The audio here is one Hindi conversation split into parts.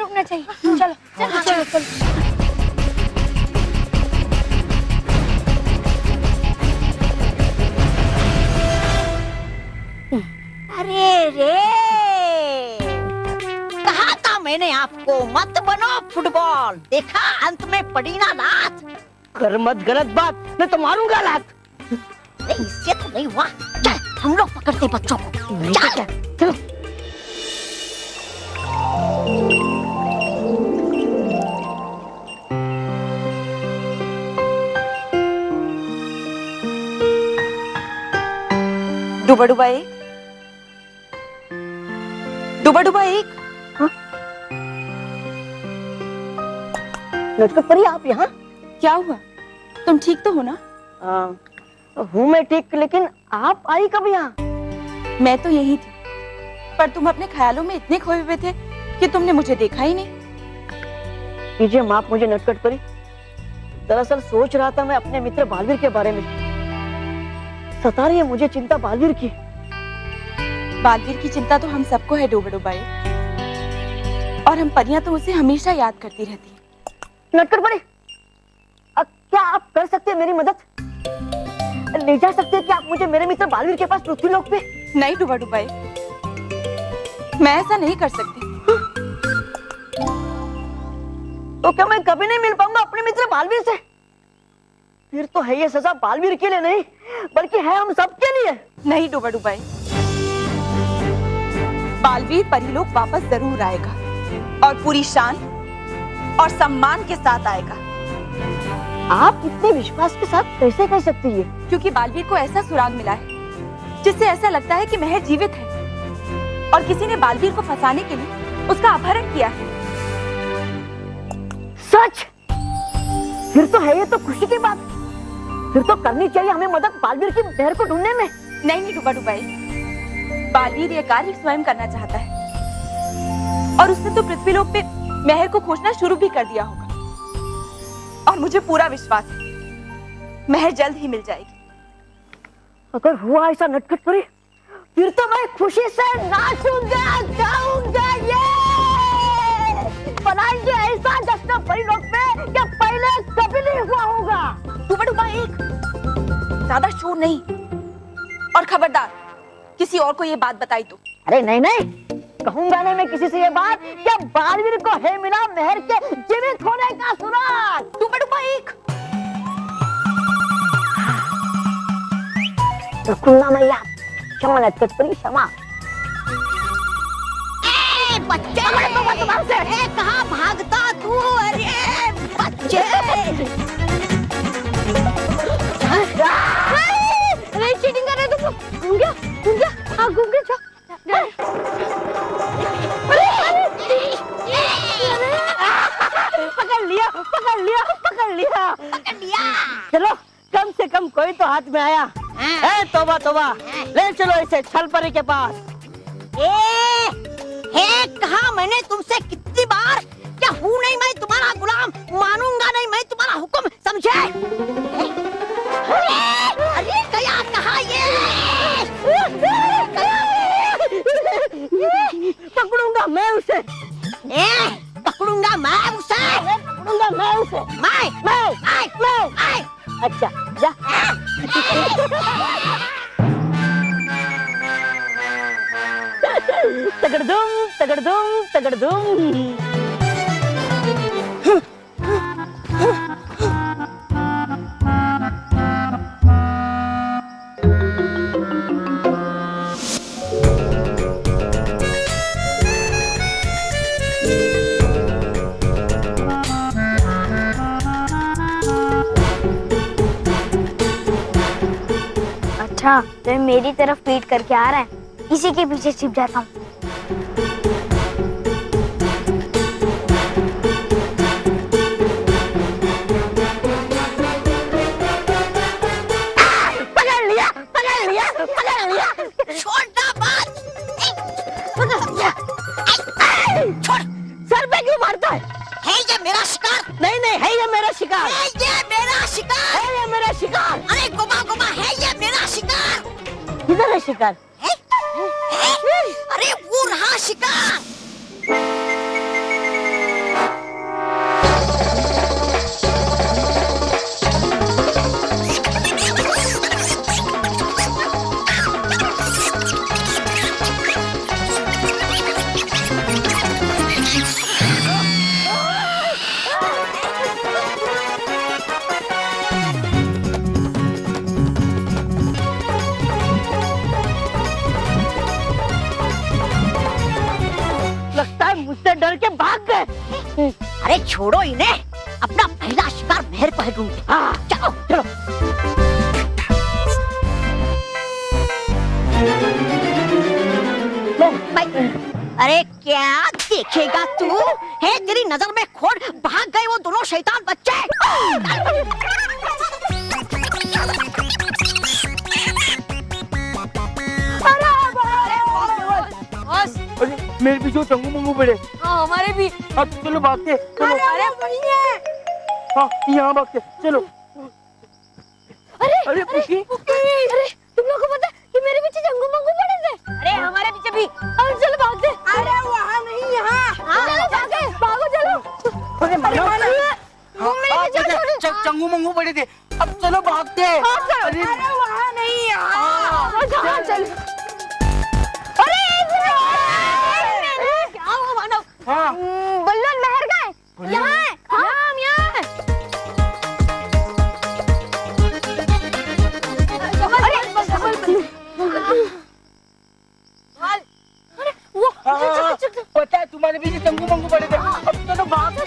रुकना चाहिए। चलो चलो चलो चलो। अरे रे, कहा था मैंने आपको मत बनो फुटबॉल, देखा अंत में पड़ी ना लात। कर मत गलत बात, मैं तो मारूंगा लात। इससे तो नहीं हुआ, चल हम लोग पकड़ते बच्चों को। चल चलो। डूबा डूबा एक, डूबा डूबा एक। नटखट परी, आप यहाँ? क्या हुआ, तुम ठीक तो हो ना? हूँ मैं ठीक, लेकिन आप आई कब यहाँ? मैं तो यही थी, पर तुम अपने ख्यालों में इतने खोए हुए थे कि तुमने मुझे देखा ही नहीं। कीजिए माफ मुझे नटखट परी, दरअसल सोच रहा था मैं अपने मित्र बालवीर के बारे में। सता रही है मुझे चिंता बालवीर की। बालवीर की चिंता तो हम सबको है डूबा डूबा एक, और हम परियां तो उसे हमेशा याद करती रहती हैं। नटखट परी, क्या आप कर सकते हैं मेरी मदद? ले जा सकते हैं क्या आप मुझे मेरे मित्र बालवीर के पास पृथ्वीलोक पे? नहीं डूबा डूबा एक, मैं ऐसा नहीं कर सकती। तो क्या मैं कभी नहीं मिल पाऊंगा अपने मित्र बालवीर से? फिर तो है ये सजा बालवीर के लिए नहीं, बल्कि है हम सबके लिए। नहीं डूबा डूबा एक, बालवीर परिलोक वापस जरूर आएगा, और पूरी शान और सम्मान के साथ आएगा। आप इतने विश्वास के साथ कैसे कह सकती है? क्योंकि बालवीर को ऐसा सुराग मिला है जिससे ऐसा लगता है कि महर जीवित है, और किसी ने बालवीर को फंसाने के लिए उसका अपहरण किया है। सच? फिर तो है ये तो खुशी की बात। फिर तो करनी चाहिए हमें मदद बालवीर की महर को ढूंढने में। नहीं डूबा डूबा एक, बालवीर ये कार्य स्वयं करना चाहता है, और उसने तो पृथ्वीलोक पे महर को खोजना शुरू भी कर दिया होगा। और मुझे पूरा विश्वास है महर जल्द ही मिल जाएगी। अगर हुआ ऐसा नटखट परी, फिर तो मैं खुशी से नाचूंगा, गाऊंगा, ये बनाएंगे ऐसा जश्न परिलोक में कि पहले कभी नहीं हुआ होगा। डूबा डूबा एक, ज्यादा शोर नहीं, और खबरदार किसी और को ये बात बताई तो। अरे नहीं नहीं, कहूंगा नहीं मैं किसी से ये बात कि बालवीर को है मिला महर के जीवित होने का सुराग। डूबा डूबा एक, रखूंगा मैं याद। क्षमा नटखट परी, क्षमा। बच्चे, कहाँ भागता तू? अरे बच्चे, अरे चीटिंग कर रहे तुम लोग। घूम गया, घूम गया, हाँ घूम गया। जा पकड़ लिया, पकड़ लिया, पकड़ लिया, पकड़ लिया। चलो कम से कम कोई तो हाथ में आया। ए तोबा तोबा, ले चलो इसे छल परी के पास। कहा मैंने तुमसे कितनी बार, क्या हूँ नहीं मैं तुम्हारा गुलाम, मानूंगा नहीं मैं तुम्हारा हुक्म, समझे? अरे गया कहाँ ये? पकड़ूंगा मैं उसे, पकड़ूंगा मैं उसे, पकड़ूंगा मैं उसे। मैं अच्छा जा। तगड़दुम तगड़दुम तगड़दुम। अच्छा तो मेरी तरफ पीट करके आ रहा है, इसी के पीछे छिप जाता हूँ। पकड़ लिया, पकड़ लिया, पकड़ लिया। छोटा बात, छोड़, सर पे क्यों मारता है? ये मेरा शिकार? नहीं नहीं, है ये मेरा शिकार, है ये मेरा शिकार? है ये मेरा शिकार। अरे गुमा गुमा, है ये मेरा शिकार? किधर है शिकार? है? अरे वो रहा शिकार। मुझसे डर के भाग गए। अरे छोड़ो इन्हें, अपना पहला शिकार मेहर को है ढूंढते। हाँ चलो चलो। अरे क्या देखेगा तू? है तेरी नजर में खोड़, भाग गए वो दोनों शैतान बच्चे। अरे मेरे भी जो चंगू मंगू पड़े। हाँ हमारे भी। अब चलो भागते, चलो। अरे वही है। हाँ यहाँ भागते, चलो। अरे पुकी, अरे तुम लोगों को पता है कि मेरे पीछे जंगू मंगू पड़े थे? अरे हमारे पीछे भी। अब चलो भागते। अरे वहाँ नहीं, यहाँ। चलो भागे, भागो चलो। अरे चंगू मंगू पड़े थे, अब चलो भागते। अरे वहाँ नहीं, यहाँ। चलो। अरे क्या हुआ मानव? हाँ बल्लू और महर गए। यहाँ है, हम यहाँ है। अरे वो पता है तुम्हारे भी चंगू मंगू पड़े थे, अब चलो भागते।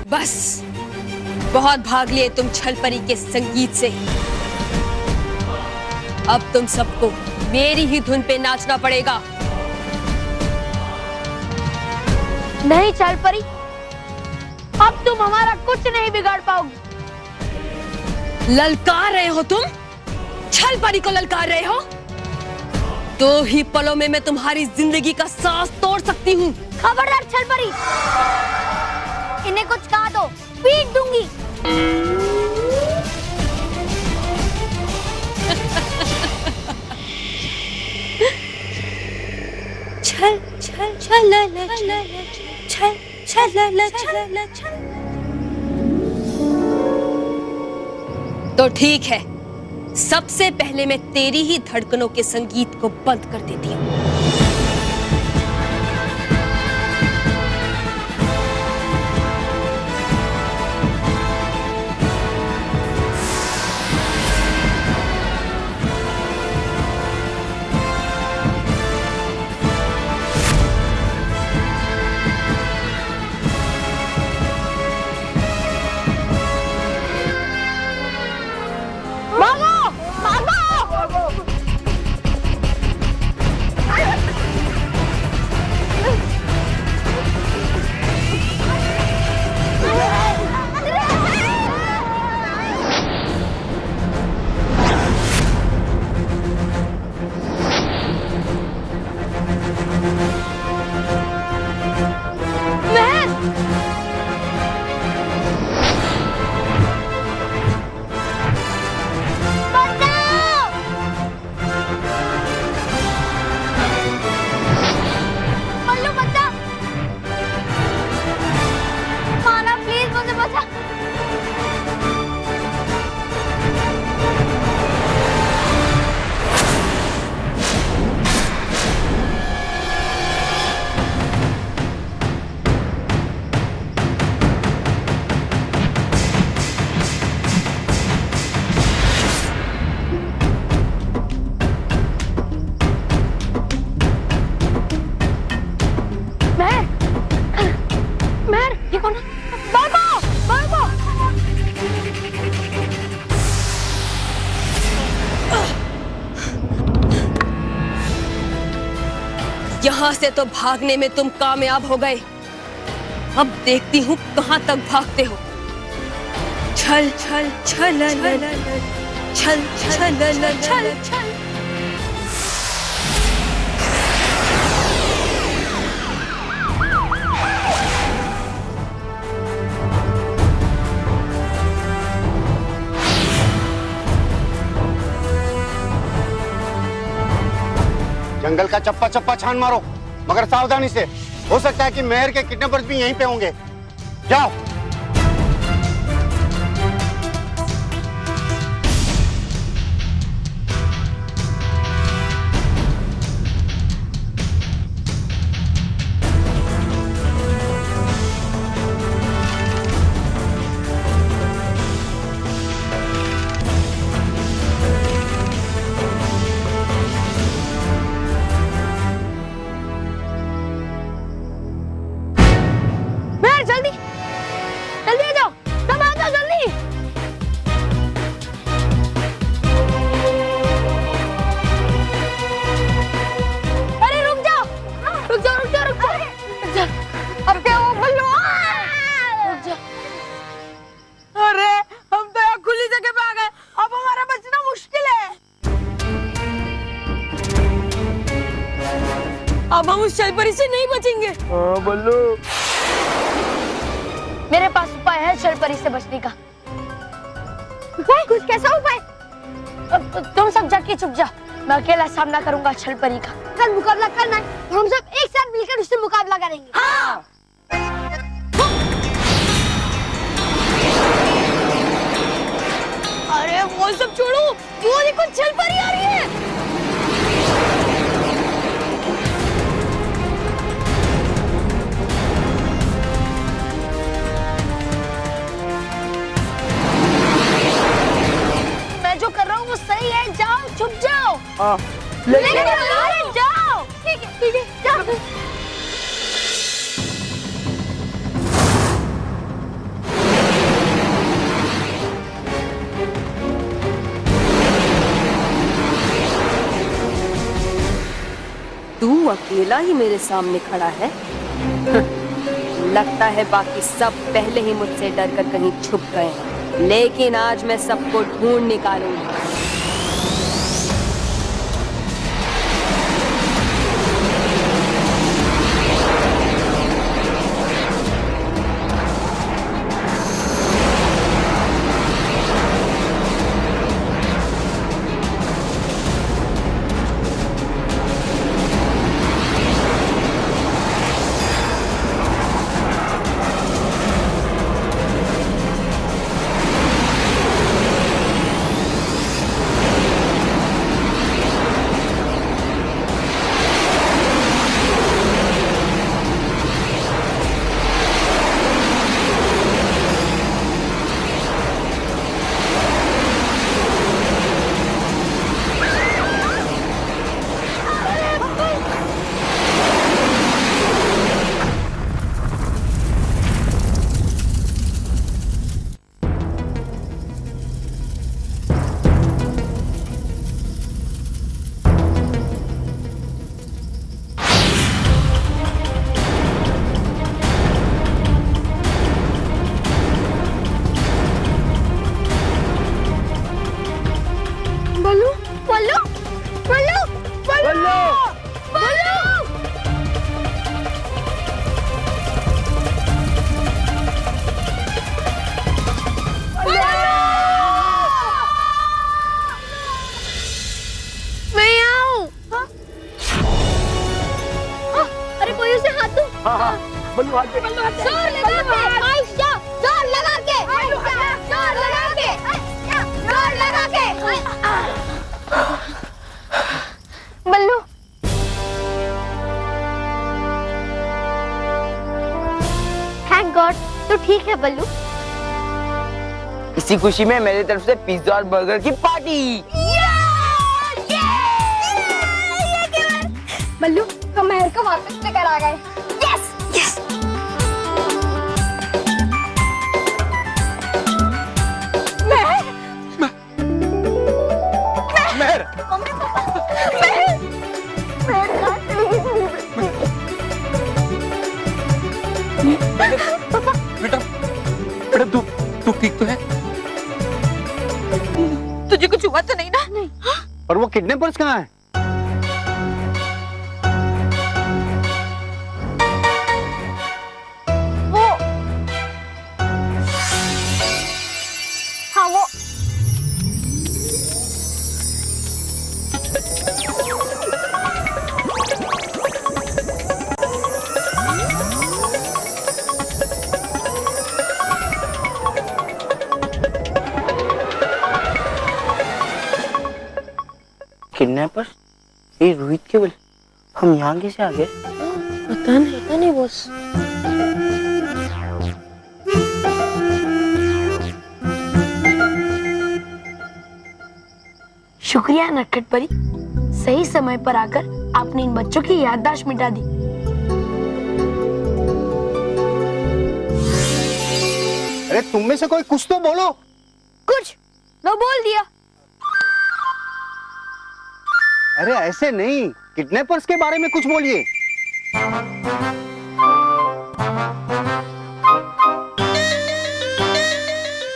बस बहुत भाग लिए तुम छल परी के संगीत से। अब तुम सबको मेरी ही धुन पे नाचना पड़ेगा। नहीं चल परी, अब तुम हमारा कुछ नहीं बिगाड़ पाओगी। ललकार रहे हो तुम? छल परी को ललकार रहे हो? 2 ही पलों में मैं तुम्हारी जिंदगी का सांस तोड़ सकती हूँ। खबरदार छल परी, इन्हें कुछ कहा दो, पीट दूंगी। छल छल छल छल छल छल छल। तो ठीक है, सबसे पहले मैं तेरी ही धड़कनों के संगीत को बंद कर देती हूँ। यहाँ से तो भागने में तुम कामयाब हो गए। अब देखती हूँ कहाँ तक भागते हो। छल छल छल छल छल छल छल। जंगल का चप्पा चप्पा छान मारो, मगर सावधानी से। हो सकता है कि मेहर के किडनैपर्स भी यहीं पे होंगे। जाओ। जल्दी जल्दी आ जाओ, सब आ जाओ जल्दी। अरे रुक जाओ रुक जाओ रुक जाओ रुक जाओ रुक जाओ। अब क्या हुआ बल्लू? रुक जाओ। अरे हम तो यहाँ खुली जगह पे आ गए, अब हमारा बचना मुश्किल है। अब हम उस छलपरी से नहीं बचेंगे। हाँ बल्लू। मेरे पास उपाय है छलपरी से बचने का। उपाय? कुछ कैसा उपाय? तुम सब जाके छुप जाओ, मैं अकेला सामना करूंगा छलपरी का। कल मुकाबला करना है, हम सब एक साथ मिलकर उससे मुकाबला करेंगे। हाँ। अरे वो सब छोड़ो, वो देखो छलपरी आ रही है। जो कर रहा हूँ वो सही है, जाओ छुप जाओ। लेकिन जाओ। ठीक है जाओ। तू अकेला ही मेरे सामने खड़ा है। लगता है बाकी सब पहले ही मुझसे डरकर कहीं छुप गए हैं, लेकिन आज मैं सबको ढूंढ निकालूंगी। बल्लू हाथ दे। जोर लगा के आयशा, जोर लगा के आयशा, जोर लगा के आयशा, जोर लगा के। बल्लू थैंक गॉड तू ठीक है बल्लू। इसी खुशी में मेरी तरफ से पिज्जा और बर्गर की पार्टी। बल्लू हम मेहर को वापस लेकर आ गए। यस यस मेहर मम्मी पापा मेहर बेटा बेटा तू ठीक तो है? तुझे कुछ हुआ तो नहीं ना? नहीं। और वो किडनैपर्स कहाँ है? हाँ वो हमारे पास ये रोहित के बोले हम यहाँ कैसे आ गए? पता नहीं बॉस। शुक्रिया नटखट परी, सही समय पर आकर आपने इन बच्चों की याददाश्त मिटा दी। अरे तुम में से कोई कुछ तो बोलो। कुछ मैं बोल दिया। अरे ऐसे नहीं, किडनैपर्स के बारे में कुछ बोलिए।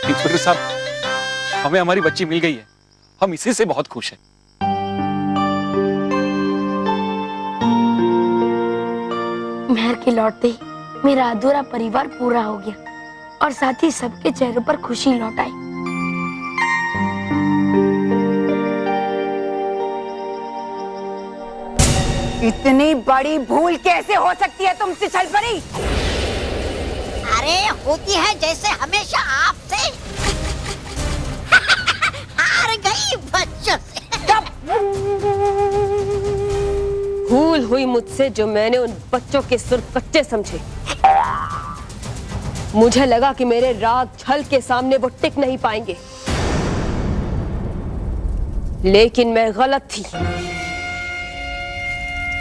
इंस्पेक्टर साहब, हमें हमारी बच्ची मिल गई है, हम इसी से बहुत खुश हैं। मेहर के लौटते ही मेरा अधूरा परिवार पूरा हो गया और साथ ही सबके चेहरों पर खुशी लौट आई। इतनी बड़ी भूल कैसे हो सकती है तुमसे छलपरी? अरे होती है जैसे हमेशा आपसे। हार गई बच्चों से। भूल हुई मुझसे जो मैंने उन बच्चों के सुर कच्चे समझे। मुझे लगा कि मेरे राग छल के सामने वो टिक नहीं पाएंगे, लेकिन मैं गलत थी।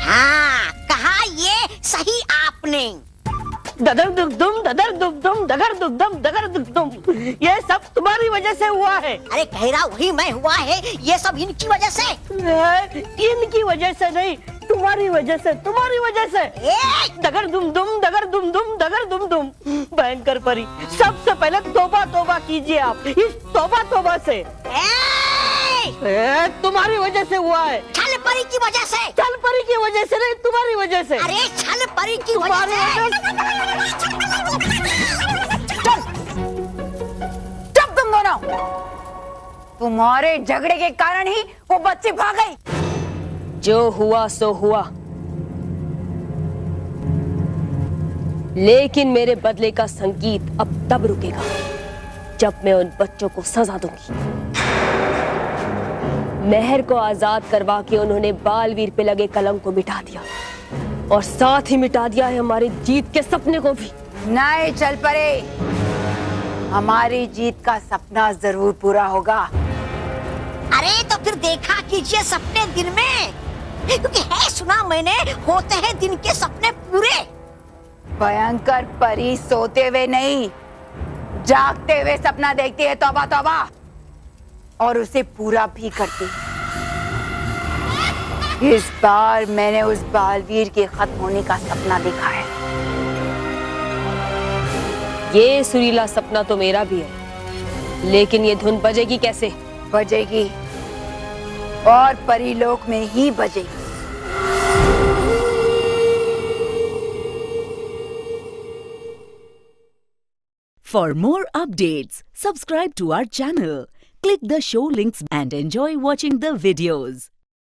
हाँ, कहा ये सही आपने। ददर दुगदुम ददर दुगदुम दगर दुगदम दगर दुगदुम, ये सब तुम्हारी वजह से हुआ है। अरे कह रहा वही मैं हुआ है, ये सब इनकी वजह से। इनकी वजह से नहीं, तुम्हारी वजह से, तुम्हारी वजह से। दगर दुम दुम दगर दुम दुम दगर दुम दुम। भयंकर परी, सबसे पहले तौबा तौबा कीजिए आप इस तौबा तौबा से। तुम्हारी वजह से हुआ है। छल परी की वजह से। छल परी की वजह से नहीं, तुम्हारी वजह से। अरे छल परी की वजह से। चुप तुम दोनों, तुम्हारे झगड़े के कारण ही वो बच्ची भाग गई। जो हुआ सो हुआ, लेकिन मेरे बदले का संगीत अब तब रुकेगा जब मैं उन बच्चों को सजा दूंगी। मेहर को आजाद करवा के उन्होंने बालवीर पे लगे कलंक को मिटा दिया और साथ ही मिटा दिया है हमारी जीत के सपने को भी। नहीं चल परे, हमारी जीत का सपना जरूर पूरा होगा। अरे तो फिर देखा कीजिए सपने दिन में, क्योंकि है सुना मैंने होते हैं दिन के सपने पूरे। भयंकर परी सोते हुए नहीं, जागते हुए सपना देखती है। तौबा तौबा, और उसे पूरा भी करती है। इस बार मैंने उस बालवीर के खत्म होने का सपना देखा है। ये सुरीला सपना तो मेरा भी है, लेकिन ये धुन बजेगी कैसे? बजेगी, और परीलोक में ही बजेगी। For more updates, subscribe to our channel, click the show links and enjoy watching the videos.